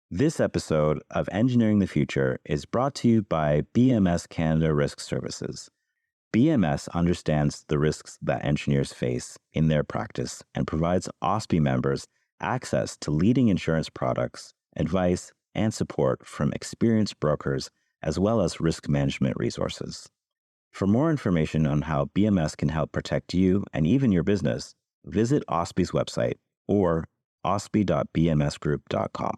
This episode of Engineering the Future is brought to you by BMS Canada Risk Services. BMS understands the risks that engineers face in their practice and provides OSPI members access to leading insurance products, advice, and support from experienced brokers, as well as risk management resources. For more information on how BMS can help protect you and even your business, visit OSPI's website or ospi.bmsgroup.com.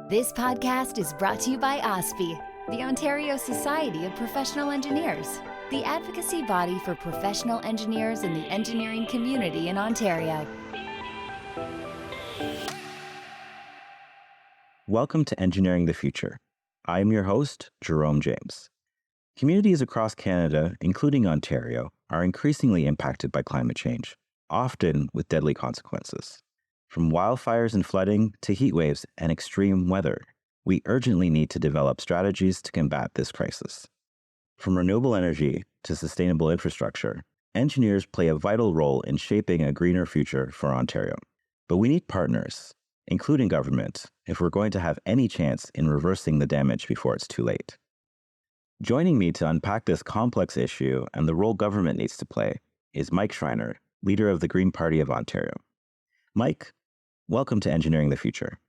This podcast is brought to you by OSPI, the Ontario Society of Professional Engineers, the advocacy body for professional engineers in the engineering community in Ontario. Welcome to Engineering the Future. I am your host, Jerome James. Communities across Canada, including Ontario, are increasingly impacted by climate change, often with deadly consequences. From wildfires and flooding to heat waves and extreme weather, we urgently need to develop strategies to combat this crisis. From renewable energy to sustainable infrastructure, engineers play a vital role in shaping a greener future for Ontario. But we need partners, including government, if we're going to have any chance in reversing the damage before it's too late. Joining me to unpack this complex issue and the role government needs to play is Mike Schreiner, leader of the Green Party of Ontario. Mike, welcome to Engineering the Future.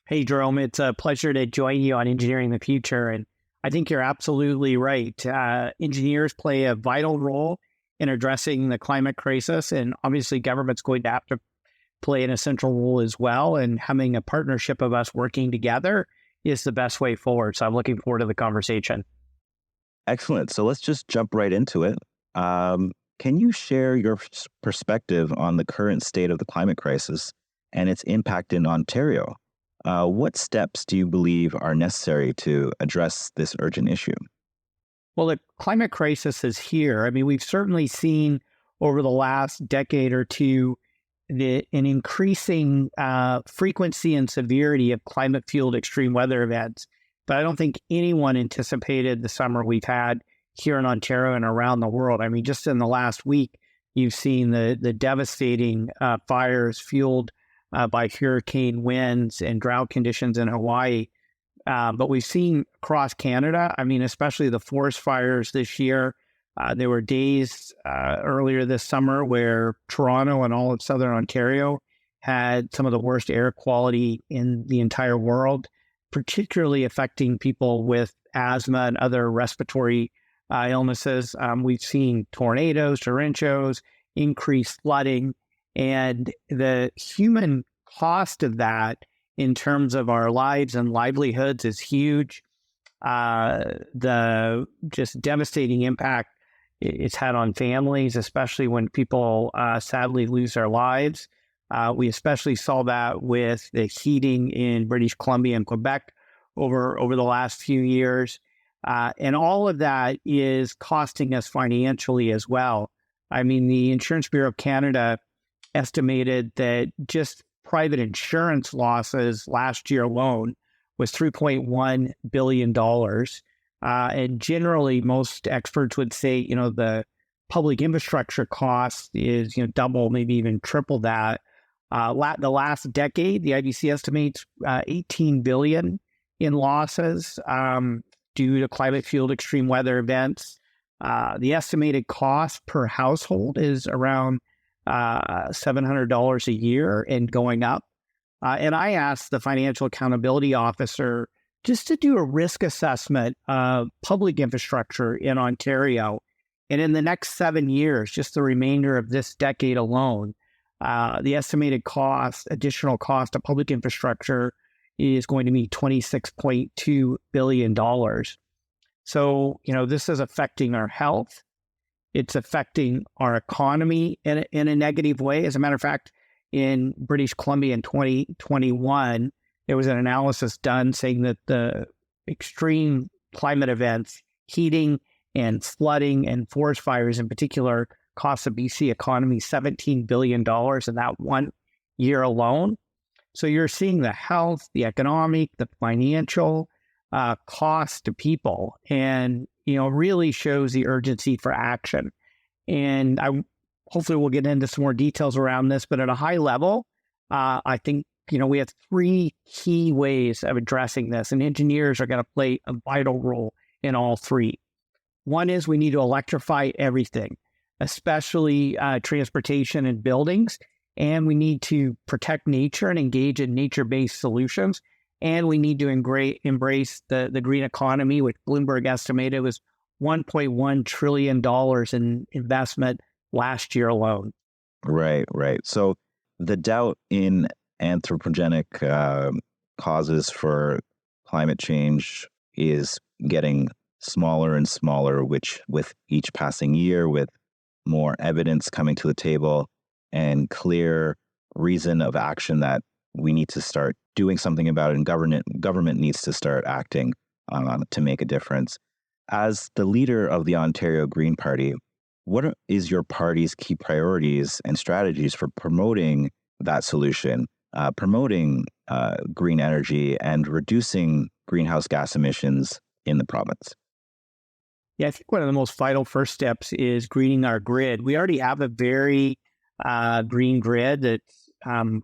Hey, Jerome, it's a pleasure to join you on Engineering the Future. And I think you're absolutely right. Engineers play a vital role in addressing the climate crisis. And obviously, government's going to have to play an essential role as well. And having a partnership of us working together is the best way forward. So I'm looking forward to the conversation. Excellent. So let's just jump right into it. Can you share your perspective on the current state of the climate crisis and its impact in Ontario? What steps do you believe are necessary to address this urgent issue? Well, the climate crisis is here. I mean, we've certainly seen over the last decade or two an increasing frequency and severity of climate-fueled extreme weather events. But I don't think anyone anticipated the summer we've had here in Ontario and around the world. I mean, just in the last week, you've seen the devastating fires fueled by hurricane winds and drought conditions in Hawaii. But we've seen across Canada, I mean, especially the forest fires this year. There were days earlier this summer where Toronto and all of Southern Ontario had some of the worst air quality in the entire world, particularly affecting people with asthma and other respiratory illnesses. We've seen tornadoes, torrentios, increased flooding, and the human cost of that in terms of our lives and livelihoods is huge. The just devastating impact it's had on families, especially when people sadly lose their lives. We especially saw that with the heating in British Columbia and Quebec over the last few years. And all of that is costing us financially as well. I mean, the Insurance Bureau of Canada estimated that just private insurance losses last year alone was $3.1 billion. And generally, most experts would say, the public infrastructure cost is, double, maybe even triple that. The last decade, the IBC estimates $18 billion in losses due to climate-fueled extreme weather events. The estimated cost per household is around $700 a year and going up. And I asked the Financial Accountability Officer just to do a risk assessment of public infrastructure in Ontario. And in the next 7 years, just the remainder of this decade alone, the estimated additional cost of public infrastructure is going to be $26.2 billion. So, this is affecting our health. It's affecting our economy in a negative way. As a matter of fact, in British Columbia in 2021, there was an analysis done saying that the extreme climate events, heating and flooding and forest fires in particular, cost the BC economy $17 billion in that 1 year alone. So you're seeing the health, the economic, the financial cost to people, and really shows the urgency for action. And I hopefully we'll get into some more details around this, but at a high level, I think, we have three key ways of addressing this, and engineers are going to play a vital role in all three. One is we need to electrify everything, especially transportation and buildings, and we need to protect nature and engage in nature-based solutions, and we need to embrace the green economy, which Bloomberg estimated was $1.1 trillion in investment last year alone. Right. So the doubt in anthropogenic causes for climate change is getting smaller and smaller, which with each passing year, with more evidence coming to the table and clear reason of action that we need to start doing something about it, and government needs to start acting to make a difference. As the leader of the Ontario Green Party, what is your party's key priorities and strategies for promoting that solution, promoting green energy and reducing greenhouse gas emissions in the province? Yeah, I think one of the most vital first steps is greening our grid. We already have a very green grid that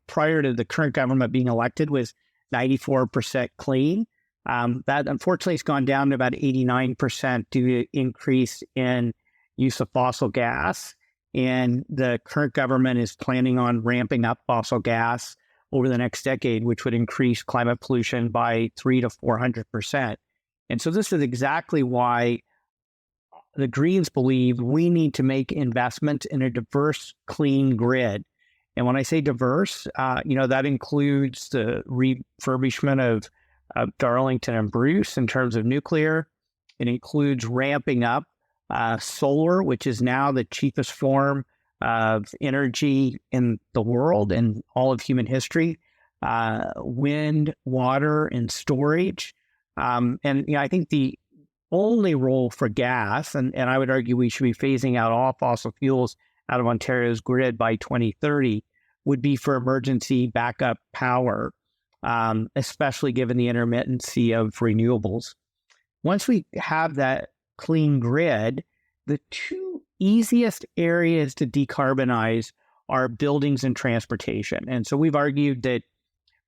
prior to the current government being elected was 94% clean. That unfortunately has gone down to about 89% due to increase in use of fossil gas. And the current government is planning on ramping up fossil gas over the next decade, which would increase climate pollution by 300 to 400%. And so this is exactly why the Greens believe we need to make investments in a diverse, clean grid. And when I say diverse, that includes the refurbishment of Darlington and Bruce in terms of nuclear. It includes ramping up solar, which is now the cheapest form of energy in the world and all of human history, wind, water, and storage. I think the only role for gas, and I would argue we should be phasing out all fossil fuels out of Ontario's grid by 2030, would be for emergency backup power, especially given the intermittency of renewables. Once we have that clean grid, the two easiest areas to decarbonize are buildings and transportation. And so we've argued that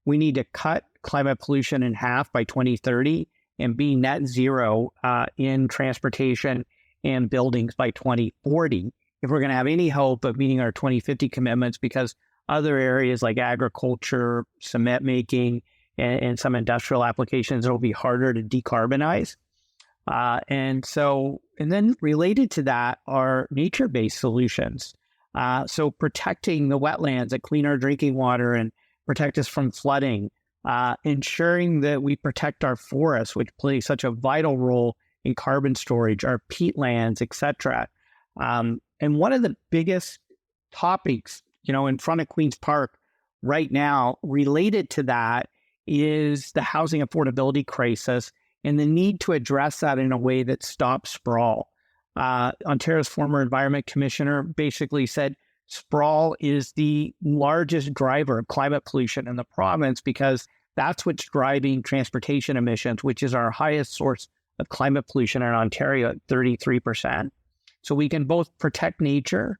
we need to cut climate pollution in half by 2030 and be net zero in transportation and buildings by 2040 if we're going to have any hope of meeting our 2050 commitments, because other areas like agriculture, cement making, and some industrial applications will be harder to decarbonize. And then related to that are nature-based solutions. So protecting the wetlands that clean our drinking water and protect us from flooding, ensuring that we protect our forests, which play such a vital role in carbon storage, our peatlands, et cetera. And one of the biggest topics, in front of Queen's Park right now related to that is the housing affordability crisis and the need to address that in a way that stops sprawl. Ontario's former Environment Commissioner basically said sprawl is the largest driver of climate pollution in the province because that's what's driving transportation emissions, which is our highest source of climate pollution in Ontario at 33%. So we can both protect nature,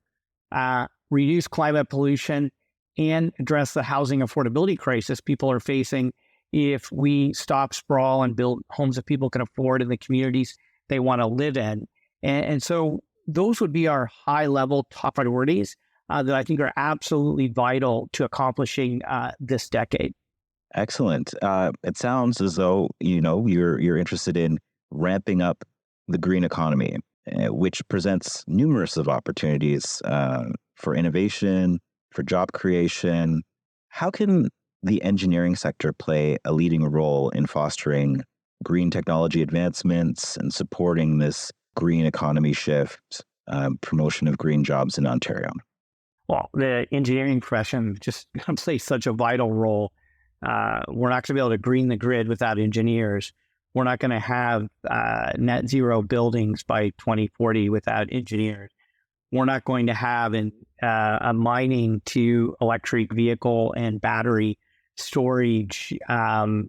reduce climate pollution, and address the housing affordability crisis people are facing if we stop sprawl and build homes that people can afford in the communities they want to live in. And so those would be our high-level top priorities that I think are absolutely vital to accomplishing this decade. Excellent. It sounds as though, you're interested in ramping up the green economy, which presents numerous of opportunities for innovation, for job creation. How can the engineering sector play a leading role in fostering green technology advancements and supporting this green economy shift, promotion of green jobs in Ontario? Well, the engineering profession just plays such a vital role. We're not going to be able to green the grid without engineers. We're not going to have net zero buildings by 2040 without engineers. We're not going to have a mining to electric vehicle and battery storage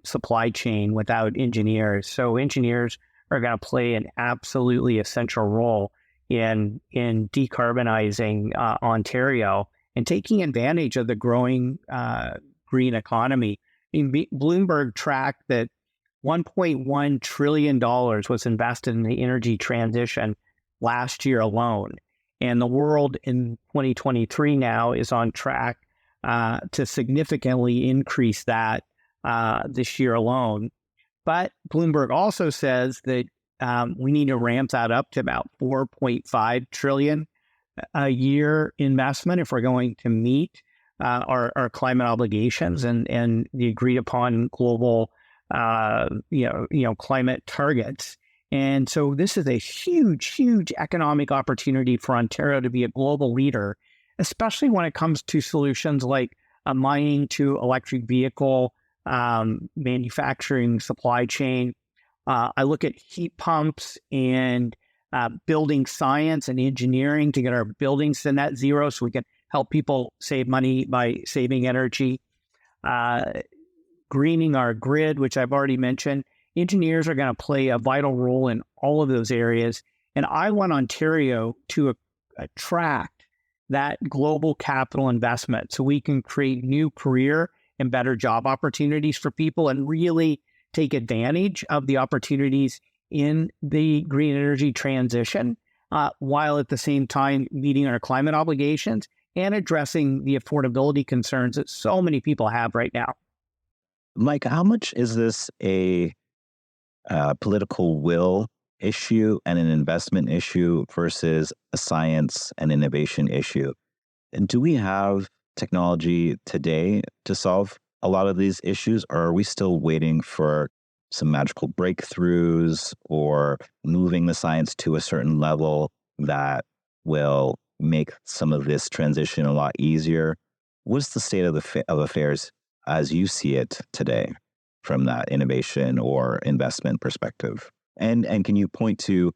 supply chain without engineers. So engineers are going to play an absolutely essential role in decarbonizing Ontario and taking advantage of the growing green economy. Bloomberg tracked that $1.1 trillion was invested in the energy transition last year alone. And the world in 2023 now is on track to significantly increase that this year alone. But Bloomberg also says that we need to ramp that up to about 4.5 trillion a year investment if we're going to meet our climate obligations and the agreed upon global climate targets. And so this is a huge economic opportunity for Ontario to be a global leader, especially when it comes to solutions like mining to electric vehicle manufacturing supply chain. I look at heat pumps and building science and engineering to get our buildings to net zero so we can help people save money by saving energy. Greening our grid, which I've already mentioned. Engineers are going to play a vital role in all of those areas. And I want Ontario to attract that global capital investment so we can create new career and better job opportunities for people and really take advantage of the opportunities in the green energy transition, while at the same time meeting our climate obligations and addressing the affordability concerns that so many people have right now. Mike, how much is this a political will issue and an investment issue versus a science and innovation issue? And do we have technology today to solve a lot of these issues, or are we still waiting for some magical breakthroughs or moving the science to a certain level that will make some of this transition a lot easier? What's the state of affairs as you see it today from that innovation or investment perspective? And can you point to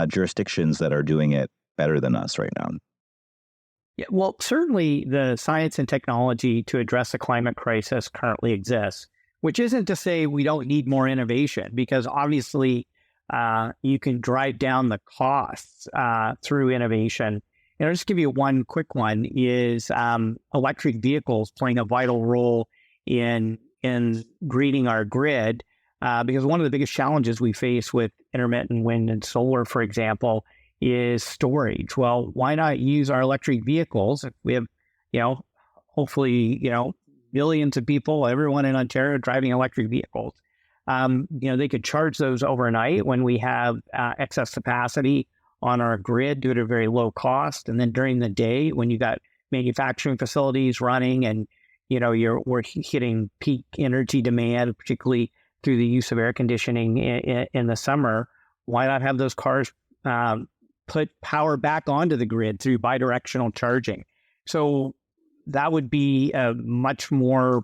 jurisdictions that are doing it better than us right now? Yeah, well, certainly the science and technology to address the climate crisis currently exists, which isn't to say we don't need more innovation, because obviously you can drive down the costs through innovation. And I'll just give you one quick one, is electric vehicles playing a vital role in greening our grid, because one of the biggest challenges we face with intermittent wind and solar, for example, is storage. Well, why not use our electric vehicles? If we have, hopefully, millions of people, everyone in Ontario driving electric vehicles. They could charge those overnight when we have excess capacity on our grid due to a very low cost. And then during the day, when you got manufacturing facilities running and, we're hitting peak energy demand, particularly through the use of air conditioning in the summer, why not have those cars put power back onto the grid through bidirectional charging? So that would be a much more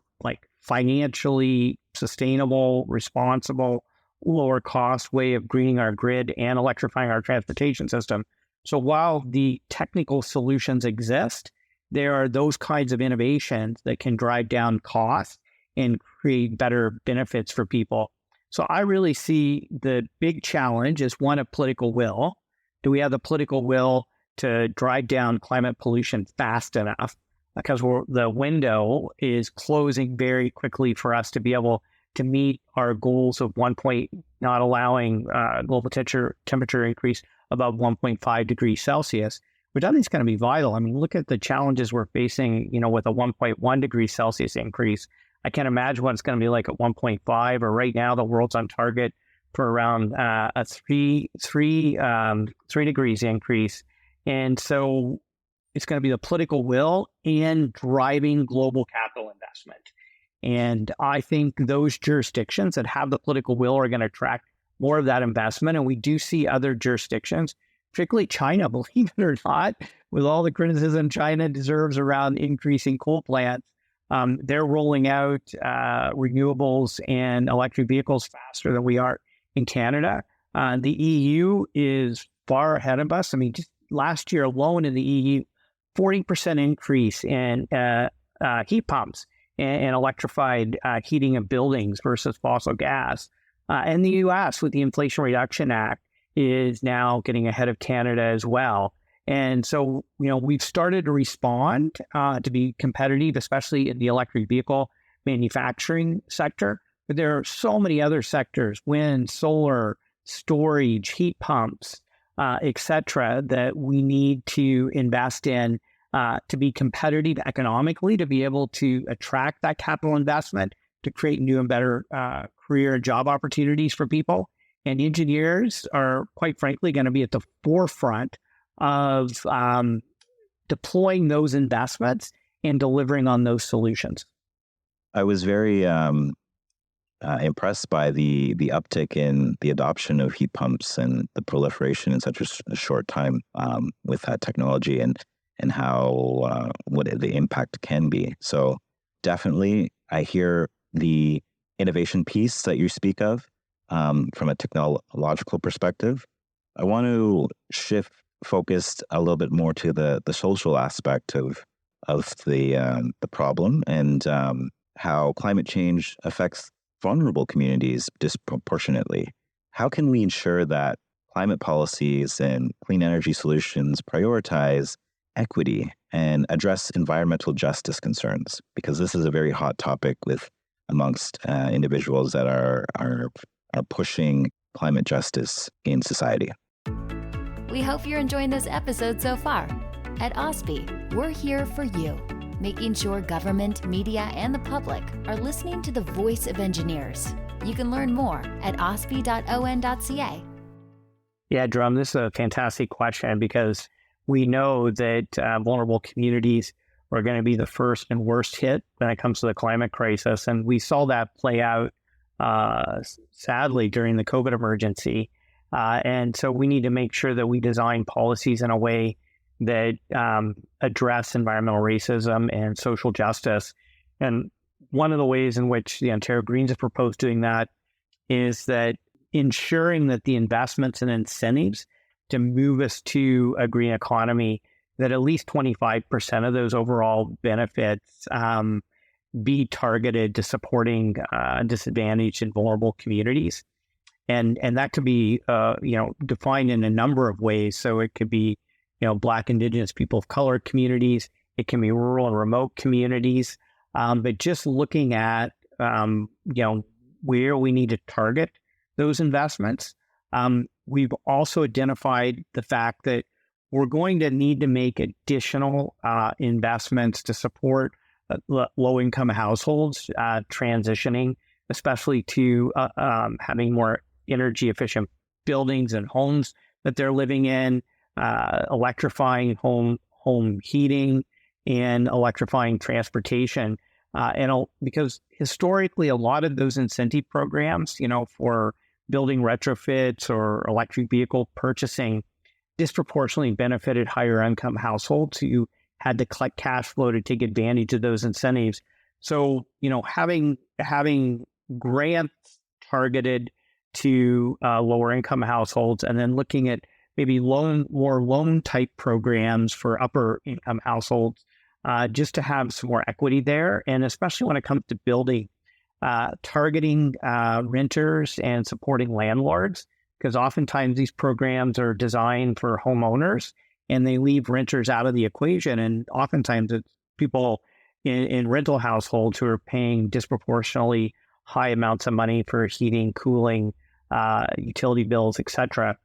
financially sustainable, responsible, lower cost way of greening our grid and electrifying our transportation system. So while the technical solutions exist, there are those kinds of innovations that can drive down costs and create better benefits for people. So I really see the big challenge as one of political will. Do we have the political will to drive down climate pollution fast enough? Because the window is closing very quickly for us to be able to meet our goals of not allowing global temperature increase above 1.5 degrees Celsius, which I think is going to be vital. I mean, look at the challenges we're facing, with a 1.1 degrees Celsius increase. I can't imagine what it's going to be like at 1.5, or right now the world's on target for around a 3 degrees increase. And so it's going to be the political will and driving global capital investment. And I think those jurisdictions that have the political will are going to attract more of that investment. And we do see other jurisdictions, particularly China, believe it or not, with all the criticism China deserves around increasing coal plants. They're rolling out renewables and electric vehicles faster than we are in Canada. The EU is far ahead of us. I mean, just last year alone in the EU, 40% increase in heat pumps and electrified heating of buildings versus fossil gas. And the U.S., with the Inflation Reduction Act, is now getting ahead of Canada as well. And so, we've started to respond to be competitive, especially in the electric vehicle manufacturing sector. But there are so many other sectors, wind, solar, storage, heat pumps, et cetera, that we need to invest in to be competitive economically, to be able to attract that capital investment, to create new and better career and job opportunities for people. And engineers are, quite frankly, going to be at the forefront of deploying those investments and delivering on those solutions. I was very impressed by the uptick in the adoption of heat pumps and the proliferation in such a short time with that technology, and how what the impact can be. So definitely, I hear the innovation piece that you speak of from a technological perspective. I want to shift focus a little bit more to the social aspect of the problem, and how climate change affects vulnerable communities disproportionately. How can we ensure that climate policies and clean energy solutions prioritize equity and address environmental justice concerns? Because this is a very hot topic amongst individuals that are pushing climate justice in society. We hope you're enjoying this episode so far. At OSPI, we're here for you, making sure government, media, and the public are listening to the voice of engineers. You can learn more at ospi.on.ca. Yeah, Jerome, this is a fantastic question, because we know that vulnerable communities are going to be the first and worst hit when it comes to the climate crisis. And we saw that play out, sadly, during the COVID emergency. And so we need to make sure that we design policies in a way that address environmental racism and social justice. And one of the ways in which the Ontario Greens have proposed doing that is that ensuring that the investments and incentives to move us to a green economy, that at least 25% of those overall benefits be targeted to supporting disadvantaged and vulnerable communities. And that could be defined in a number of ways. So it could be Black, Indigenous, people of color communities. It can be rural and remote communities. But just looking at where we need to target those investments. We've also identified the fact that we're going to need to make additional investments to support low-income households transitioning, especially to having more energy-efficient buildings and homes that they're living in, electrifying home heating, and electrifying transportation. Because historically, a lot of those incentive programs, for building retrofits or electric vehicle purchasing, disproportionately benefited higher income households who had to collect cash flow to take advantage of those incentives. So, having grants targeted to lower income households, and then looking at maybe more loan type programs for upper income households, just to have some more equity there. And especially when it comes to building, targeting renters and supporting landlords, because oftentimes these programs are designed for homeowners and they leave renters out of the equation. And oftentimes it's people in rental households who are paying disproportionately high amounts of money for heating, cooling, utility bills, etc.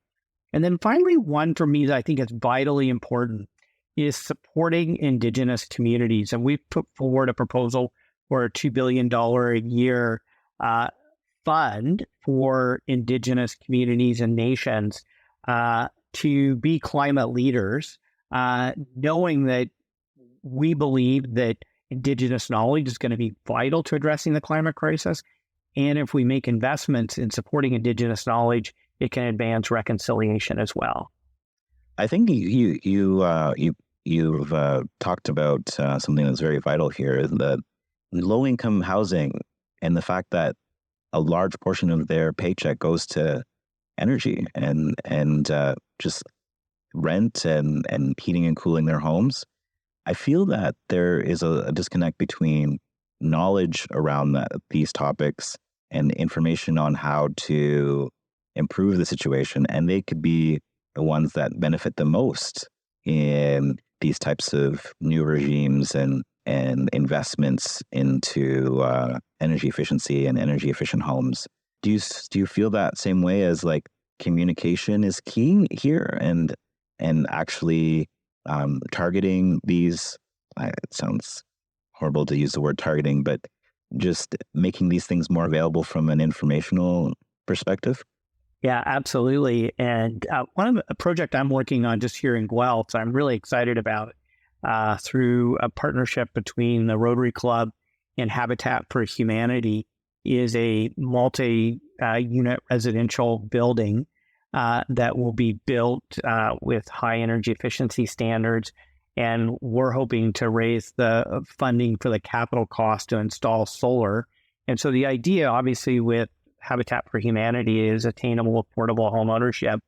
And then finally, one for me that I think is vitally important is supporting Indigenous communities. And we've put forward a proposal for a $2 billion a year fund for Indigenous communities and nations to be climate leaders, knowing that we believe that Indigenous knowledge is going to be vital to addressing the climate crisis. And if we make investments in supporting Indigenous knowledge, it can advance reconciliation as well. I think you've talked about something that's very vital here, the low-income housing, and the fact that a large portion of their paycheck goes to energy and just rent and heating and cooling their homes. I feel that there is a disconnect between knowledge around these topics and information on how to improve the situation, and they could be the ones that benefit the most in these types of new regimes and investments into energy efficiency and energy efficient homes. Do you feel that same way, as like communication is key here, and actually targeting these? It sounds horrible to use the word targeting, but just making these things more available from an informational perspective? Yeah, absolutely. And one of a project I'm working on just here in Guelph, I'm really excited about through a partnership between the Rotary Club and Habitat for Humanity, is a multi-unit residential building that will be built with high energy efficiency standards. And we're hoping to raise the funding for the capital cost to install solar. And so the idea, obviously, with Habitat for Humanity is attainable, affordable home ownership.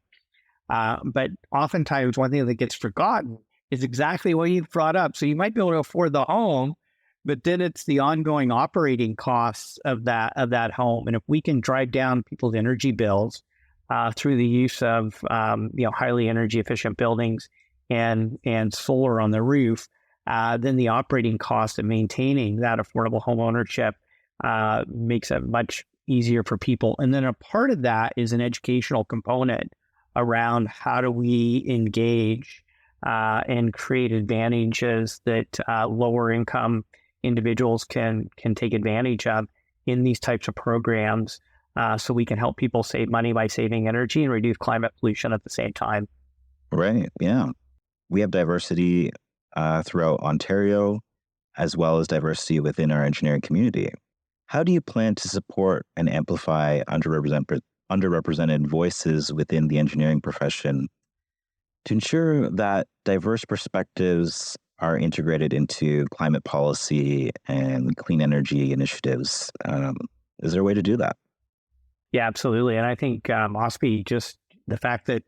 But oftentimes, one thing that gets forgotten is exactly what you brought up. So you might be able to afford the home, but then it's the ongoing operating costs of that home. And if we can drive down people's energy bills through the use of highly energy efficient buildings and solar on the roof, then the operating cost of maintaining that affordable home ownership makes it much easier for people. And then a part of that is an educational component around how do we engage and create advantages that lower income individuals can take advantage of in these types of programs, so we can help people save money by saving energy and reduce climate pollution at the same time. Right. Yeah. We have diversity throughout Ontario, as well as diversity within our engineering community. How do you plan to support and amplify underrepresented voices within the engineering profession to ensure that diverse perspectives are integrated into climate policy and clean energy initiatives? Is there a way to do that? Yeah, absolutely. And I think, OSPI, just the fact that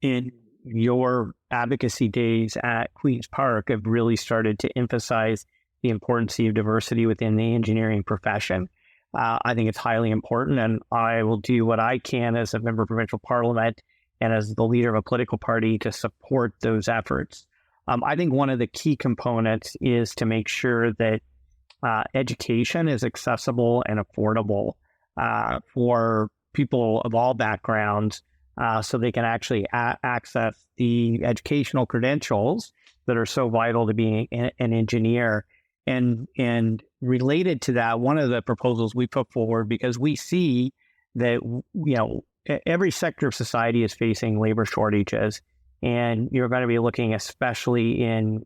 in your advocacy days at Queen's Park have really started to emphasize the importance of diversity within the engineering profession. I think it's highly important, and I will do what I can as a member of provincial parliament and as the leader of a political party to support those efforts. I think one of the key components is to make sure that education is accessible and affordable for people of all backgrounds, so they can actually access the educational credentials that are so vital to being an engineer. And related to that, one of the proposals we put forward, because we see that every sector of society is facing labor shortages, and you're going to be looking especially in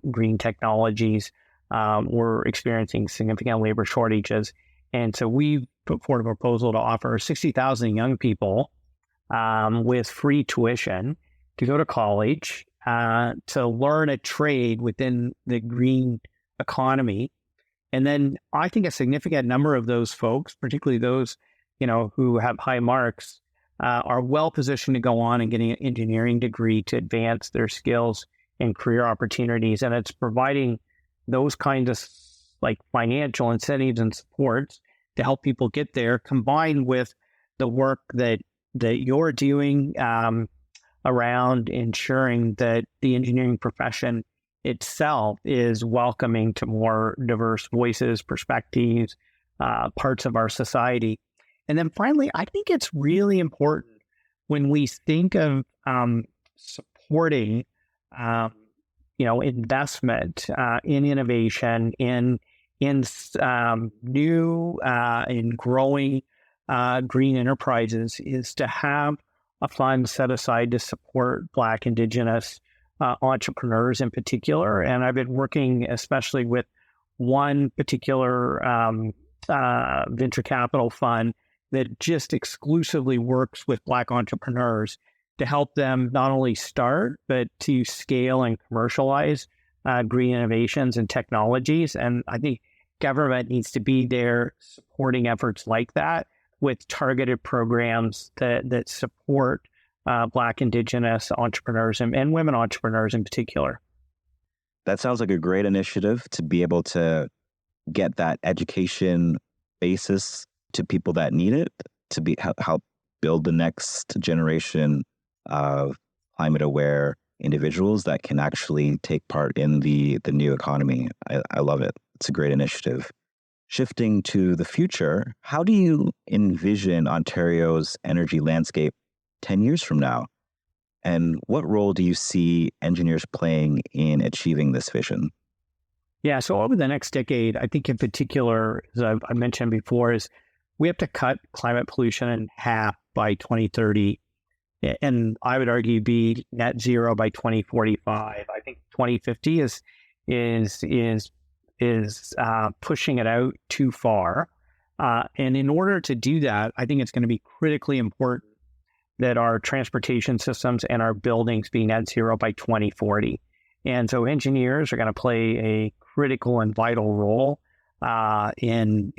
green technologies. We're experiencing significant labor shortages, and so we put forward a proposal to offer 60,000 young people with free tuition to go to college to learn a trade within the green economy. And then I think a significant number of those folks, particularly those, who have high marks, are well positioned to go on and getting an engineering degree to advance their skills and career opportunities. And it's providing those kinds of like financial incentives and supports to help people get there, combined with the work that you're doing around ensuring that the engineering profession itself is welcoming to more diverse voices, perspectives, parts of our society. And then finally, I think it's really important when we think of supporting, investment in innovation, in new and growing green enterprises, is to have a fund set aside to support Black, Indigenous entrepreneurs in particular. And I've been working especially with one particular venture capital fund that just exclusively works with Black entrepreneurs to help them not only start, but to scale and commercialize green innovations and technologies. And I think government needs to be there supporting efforts like that with targeted programs that support Black, Indigenous entrepreneurs and women entrepreneurs in particular. That sounds like a great initiative to be able to get that education basis to people that need it. to help build the next generation of climate aware individuals that can actually take part in the new economy. I love it. It's a great initiative. Shifting to the future, how do you envision Ontario's energy landscape 10 years from now? And what role do you see engineers playing in achieving this vision? Yeah, so over the next decade, I think in particular, as I mentioned before, is we have to cut climate pollution in half by 2030. And I would argue be net zero by 2045. I think 2050 is pushing it out too far. And in order to do that, I think it's going to be critically important that our transportation systems and our buildings be net zero by 2040. And so engineers are going to play a critical and vital role in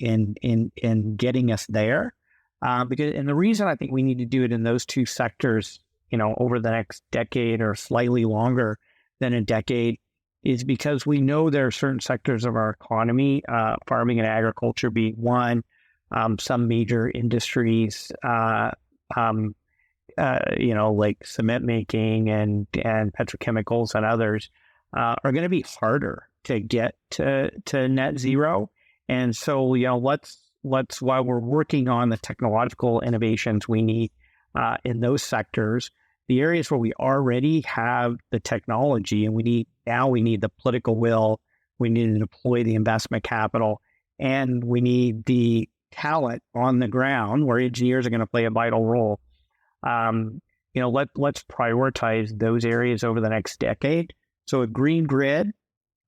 getting us there. And the reason I think we need to do it in those two sectors, over the next decade or slightly longer than a decade, is because we know there are certain sectors of our economy, farming and agriculture being one, some major industries, like cement making and petrochemicals and others, are going to be harder to get to net zero. And so, let's while we're working on the technological innovations we need in those sectors, the areas where we already have the technology and we need the political will, we need to deploy the investment capital, and we need the talent on the ground where engineers are going to play a vital role. Let's prioritize those areas over the next decade. So a green grid,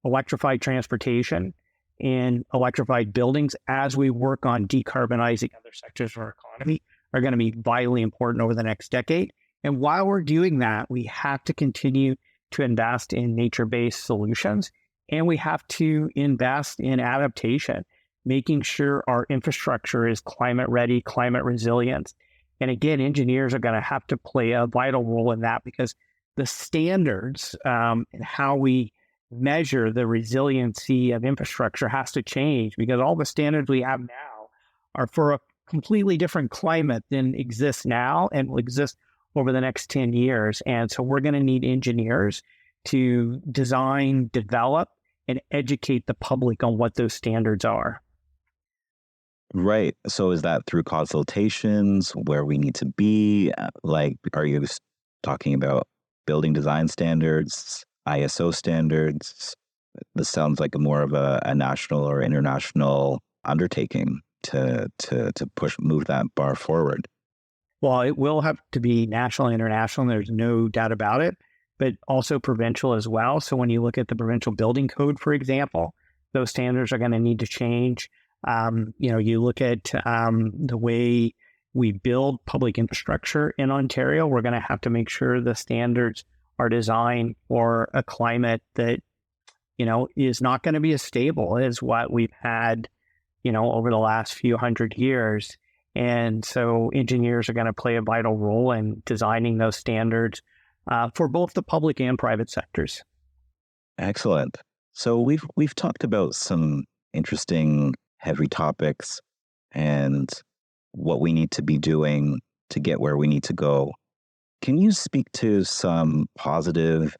electrified transportation, and electrified buildings as we work on decarbonizing other sectors of our economy are going to be vitally important over the next decade. And while we're doing that, we have to continue to invest in nature-based solutions, and we have to invest in adaptation, making sure our infrastructure is climate ready, climate resilient. And again, engineers are going to have to play a vital role in that because the standards and how we measure the resiliency of infrastructure has to change, because all the standards we have now are for a completely different climate than exists now and will exist over the next 10 years. And so we're going to need engineers to design, develop, and educate the public on what those standards are. Right. So is that through consultations where we need to be? Are you talking about building design standards, ISO standards? This sounds like more of a national or international undertaking to move that bar forward. Well, it will have to be national and international, there's no doubt about it, but also provincial as well. So when you look at the provincial building code, for example, those standards are going to need to change. You look at the way we build public infrastructure in Ontario, we're going to have to make sure the standards are designed for a climate that, is not going to be as stable as what we've had, over the last few hundred years. And so engineers are going to play a vital role in designing those standards for both the public and private sectors. Excellent. So we've talked about some interesting heavy topics and what we need to be doing to get where we need to go. Can you speak to some positive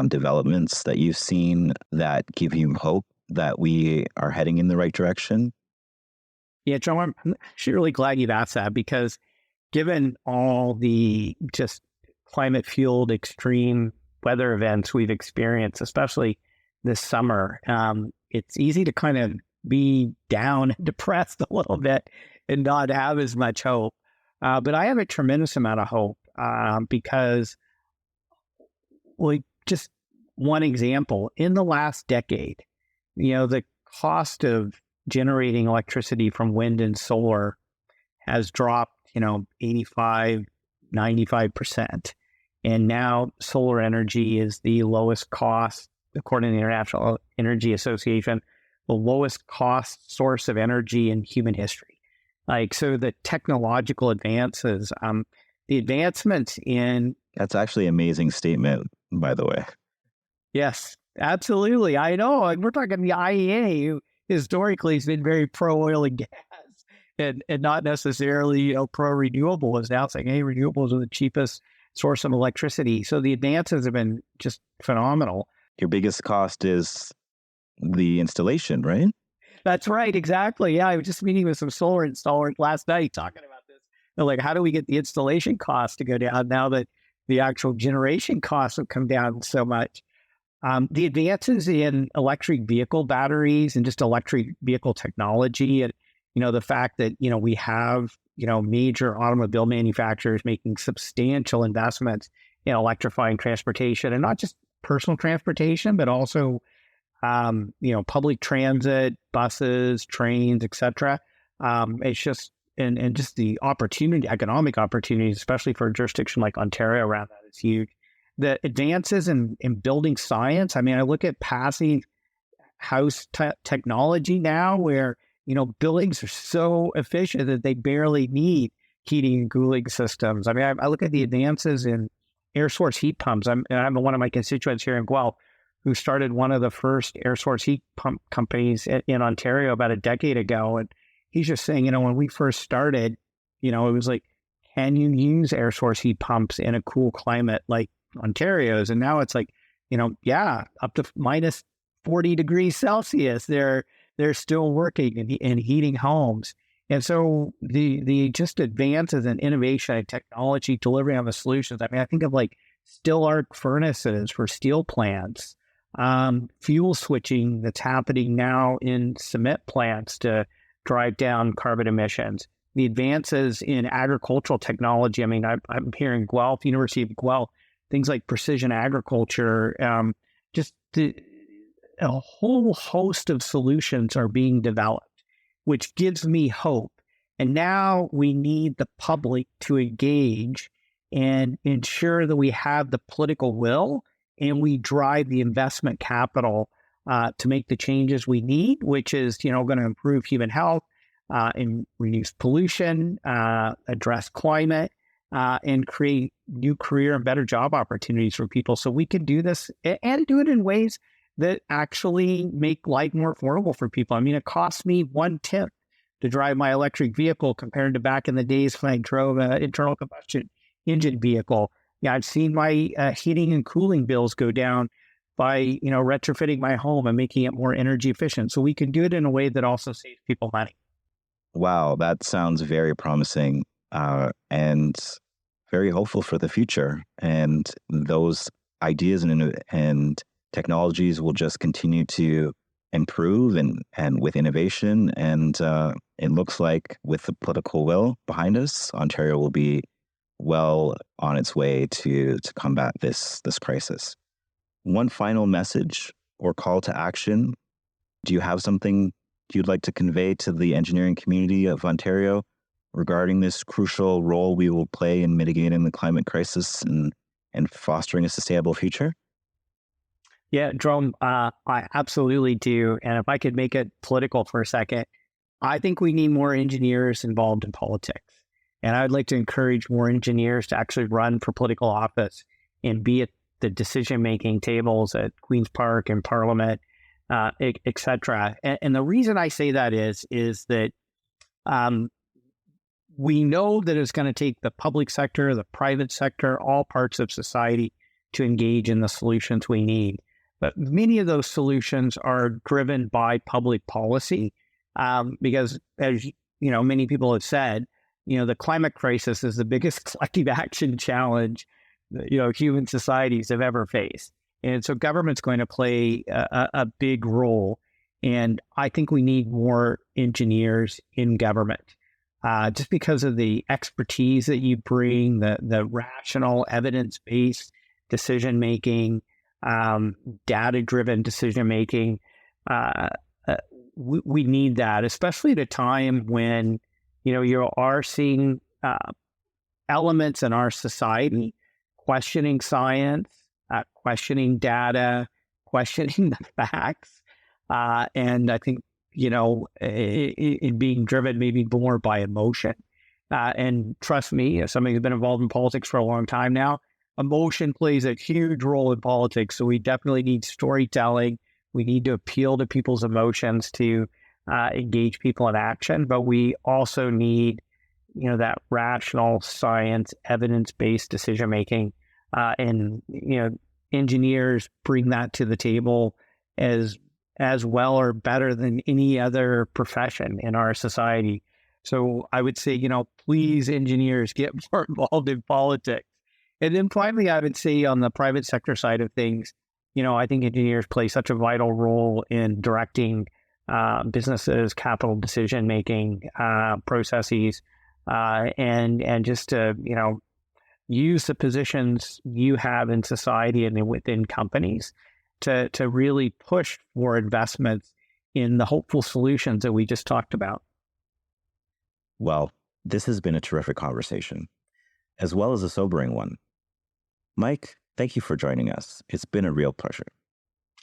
developments that you've seen that give you hope that we are heading in the right direction? Yeah, John, I'm actually really glad you've asked that, because given all the just climate-fueled extreme weather events we've experienced, especially this summer, it's easy to kind of be down and depressed a little bit and not have as much hope. But I have a tremendous amount of hope because, just one example, in the last decade, the cost of generating electricity from wind and solar has dropped, 85, 95%. And now solar energy is the lowest cost, according to the International Energy Association, the lowest cost source of energy in human history. So the technological advances, the advancements in... That's actually an amazing statement, by the way. Yes, absolutely. I know. We're talking the IEA, who historically has been very pro-oil and gas. and not necessarily, pro-renewable is now saying, hey, renewables are the cheapest source of electricity. So the advances have been just phenomenal. Your biggest cost is the installation, right? That's right. Exactly. Yeah. I was just meeting with some solar installers last night talking about this. They're like, how do we get the installation costs to go down now that the actual generation costs have come down so much? The advances in electric vehicle batteries and just electric vehicle technology, and the fact that we have major automobile manufacturers making substantial investments in electrifying transportation, and not just personal transportation, but also public transit, buses, trains, etc. It's just and just the opportunity, economic opportunities, especially for a jurisdiction like Ontario around that, is huge. The advances in building science. I mean, I look at passive house technology now, where buildings are so efficient that they barely need heating and cooling systems. I mean, I look at the advances in air source heat pumps. I'm one of my constituents here in Guelph who started one of the first air source heat pump companies in Ontario about a decade ago, and he's just saying, when we first started, it was like, can you use air source heat pumps in a cool climate like Ontario's? And now it's like, up to minus 40 degrees Celsius, they're still working and heating homes. And so the just advances in innovation and technology delivering on the solutions. I mean, I think of like still arc furnaces for steel plants, fuel switching that's happening now in cement plants to drive down carbon emissions. The advances in agricultural technology. I mean, I'm here in Guelph, University of Guelph, things like precision agriculture, a whole host of solutions are being developed, which gives me hope. And now we need the public to engage and ensure that we have the political will and we drive the investment capital to make the changes we need, which is, going to improve human health and reduce pollution, address climate, and create new career and better job opportunities for people. So we can do this and do it in ways that actually make life more affordable for people. I mean, it costs me 1/10 to drive my electric vehicle compared to back in the days when I drove an internal combustion engine vehicle. Yeah, I've seen my heating and cooling bills go down by, retrofitting my home and making it more energy efficient. So we can do it in a way that also saves people money. Wow, that sounds very promising and very hopeful for the future. And those ideas and technologies will just continue to improve and with innovation. And it looks like with the political will behind us, Ontario will be well on its way to combat this crisis. One final message or call to action. Do you have something you'd like to convey to the engineering community of Ontario regarding this crucial role we will play in mitigating the climate crisis and fostering a sustainable future? Yeah, Jerome, I absolutely do. And if I could make it political for a second, I think we need more engineers involved in politics. And I would like to encourage more engineers to actually run for political office and be at the decision-making tables at Queen's Park and Parliament, et cetera. And the reason I say that is that we know that it's going to take the public sector, the private sector, all parts of society to engage in the solutions we need. But many of those solutions are driven by public policy because, as many people have said, the climate crisis is the biggest collective action challenge that, human societies have ever faced. And so government's going to play a big role. And I think we need more engineers in government just because of the expertise that you bring, the rational, evidence-based decision-making, data-driven decision-making. We need that, especially at a time when, you are seeing elements in our society questioning science, questioning data, questioning the facts. And I think, it being driven maybe more by emotion. And trust me, as somebody who's been involved in politics for a long time now, emotion plays a huge role in politics. So we definitely need storytelling. We need to appeal to people's emotions to engage people in action, but we also need, that rational science, evidence-based decision making, and engineers bring that to the table as well or better than any other profession in our society. So I would say, please, engineers, get more involved in politics. And then finally, I would say on the private sector side of things, I think engineers play such a vital role in directing businesses, capital decision-making processes, and just to, use the positions you have in society and within companies to really push for investments in the hopeful solutions that we just talked about. Well, this has been a terrific conversation, as well as a sobering one. Mike, thank you for joining us. It's been a real pleasure.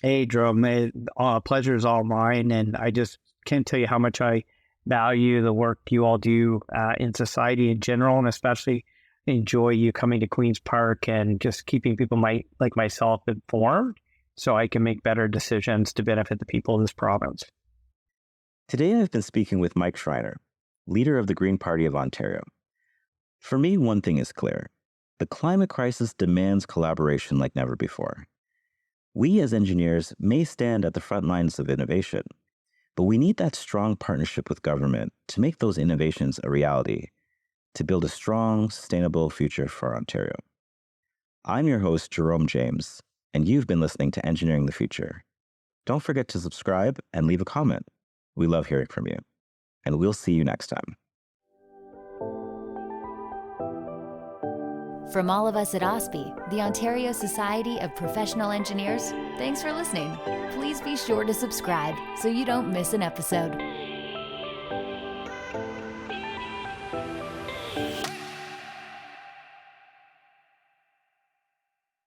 Hey, Jerome, pleasure is all mine, and I just can't tell you how much I value the work you all do in society in general, and especially enjoy you coming to Queen's Park and just keeping people like myself informed so I can make better decisions to benefit the people of this province. Today, I've been speaking with Mike Schreiner, leader of the Green Party of Ontario. For me, one thing is clear. The climate crisis demands collaboration like never before. We as engineers may stand at the front lines of innovation, but we need that strong partnership with government to make those innovations a reality, to build a strong, sustainable future for Ontario. I'm your host, Jerome James, and you've been listening to Engineering the Future. Don't forget to subscribe and leave a comment. We love hearing from you, and we'll see you next time. From all of us at OSPI, the Ontario Society of Professional Engineers, thanks for listening. Please be sure to subscribe so you don't miss an episode.